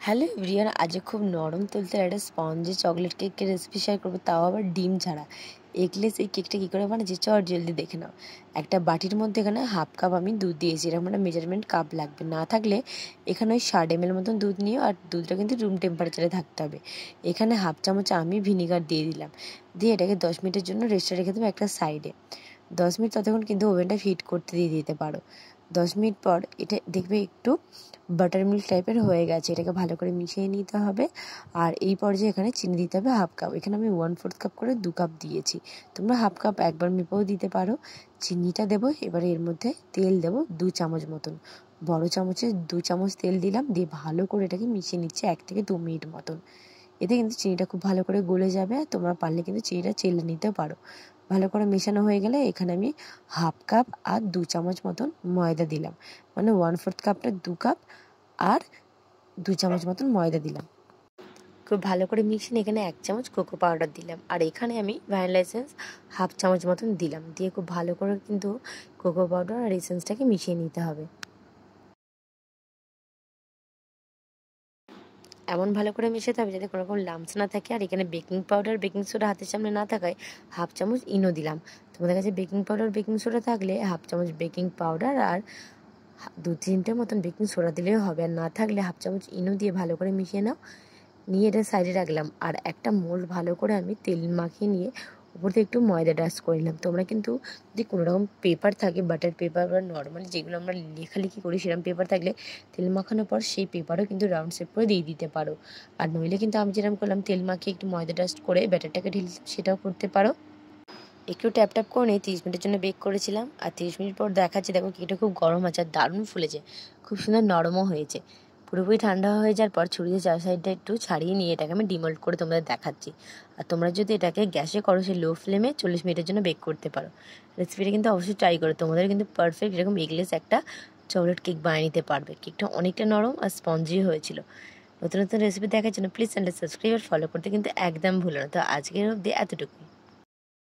Hello everyone, আজ খুব নরম তুলতুলে একটা স্পঞ্জি চকলেট কেকের রেসিপি শেয়ার করবো, তাও আবার ডিম ছাড়া। এগলেস এই কেকটা কী করে বানাচ্ছি চট জলদি দেখে নাও। একটা বাটির মধ্যে এখানে হাফ কাপ আমি দুধ দিয়েছি। এরকম একটা মেজারমেন্ট কাপ লাগবে, না থাকলে এখানে ওই 60 ml মতন দুধ নিও, আর দুধটা কিন্তু রুম টেম্পারেচারে থাকতে হবে। এখানে হাফ চামচ আমি ভিনিগার দিয়ে দিলাম, দিয়ে এটাকে 10 মিনিটের জন্য রেস্টে রেখে দেবো একটা সাইডে। 10 মিনিট ততক্ষণ কিন্তু ওভেনটা হিট করতে দিয়ে দিতে পারো। 10 মিনিট পর এটা দেখবে একটু বাটার মিল্ক টাইপের হয়ে গেছে, এটাকে ভালো করে মিশিয়ে নিতে হবে। আর এই পর্যায়ে এখানে চিনি দিতে হবে হাফ কাপ। এখানে আমি 1/4 কাপ করে 2 কাপ দিয়েছি, তোমরা হাফ কাপ একবার মেপেও দিতে পারো। চিনিটা দেবো, এবারে এর মধ্যে তেল দেবো 2 চামচ মতন, বড় চামচে 2 চামচ তেল দিলাম, দিয়ে ভালো করে এটাকে মিশিয়ে নিচ্ছে 1 থেকে 2 মিনিট মতন। এতে কিন্তু চিনিটা খুব ভালো করে গলে যাবে, আর তোমরা পারলে কিন্তু চিনিটা চেলে নিতেও পারো। ভালো করে মেশানো হয়ে গেলে এখানে আমি হাফ কাপ আর 2 চামচ মতন ময়দা দিলাম, মানে 1/4 কাপটা 2 কাপ আর 2 চামচ মতন ময়দা দিলাম। খুব ভালো করে মিশিয়ে এখানে 1 চামচ কোকো পাউডার দিলাম, আর এখানে আমি ভ্যানিলা এসেন্স হাফ চামচ মতন দিলাম। দিয়ে খুব ভালো করে কিন্তু কোকো পাউডার আর এসেন্সটাকে মিশিয়ে নিতে হবে। এমন ভালো করে মেশাতে হবে যাতে কোনো রকম লাম্পস না থাকে। আর এখানে বেকিং পাউডার বেকিং সোডা হাতের সামনে না থাকায় হাফ চামচ ইনো দিলাম। তোমাদের কাছে বেকিং পাউডার বেকিং সোডা থাকলে হাফ চামচ বেকিং পাউডার আর 2-3টে মতন বেকিং সোডা দিলেও হবে, আর না থাকলে হাফ চামচ ইনো দিয়ে ভালো করে মিশিয়ে নাও। নিয়ে এটা সাইডে রাখলাম, আর একটা মোল্ড ভালো করে আমি তেল মাখিয়ে নিয়ে উপর থেকে একটু ময়দা ডাস্ট করে নিলাম। তোমরা কিন্তু যদি কোনো রকম পেপার থাকে, বাটার পেপার বা নর্মালি যেগুলো আমরা লেখালেখি করি সেরকম পেপার থাকলে তেল মাখানোর পর সেই পেপারও কিন্তু রাউন্ড শেপ করে দিয়ে দিতে পারো। আর নইলে কিন্তু আমি যেরকম করলাম তেল মাখিয়ে একটু ময়দা ডাস্ট করে ব্যাটারটাকে ঢেলে সেটাও করতে পারো। একটু ট্যাপ ট্যাপ করে নিয়ে 30 মিনিটের জন্য বেক করেছিলাম, আর 30 মিনিট পর দেখাচ্ছি। দেখো কেকটা খুব গরম আছে আর দারুণ ফুলেছে, খুব সুন্দর নরমও হয়েছে। পুরোপুরি ঠান্ডা হয়ে যাওয়ার পর ছুরিতে চার সাইডটা একটু ছাড়িয়ে নিয়ে এটাকে আমি ডিমোল্ড করে তোমাদের দেখাচ্ছি। আর তোমরা যদি এটাকে গ্যাসে করো সে লো ফ্লেমে 40 মিনিটের জন্য বেক করতে পারো। রেসিপিটা কিন্তু অবশ্যই ট্রাই করো, তোমাদের কিন্তু পারফেক্ট এরকম এগলেস একটা চকলেট কেক বানিয়ে নিতে পারবে। কেকটা অনেকটা নরম আর স্পঞ্জি হয়েছিল। নতুন নতুন রেসিপি দেখার জন্য প্লিজ চ্যানেলটা সাবস্ক্রাইব আর ফলো করতে কিন্তু একদম ভুলো না। তো আজকের অবধি এতটুকুই।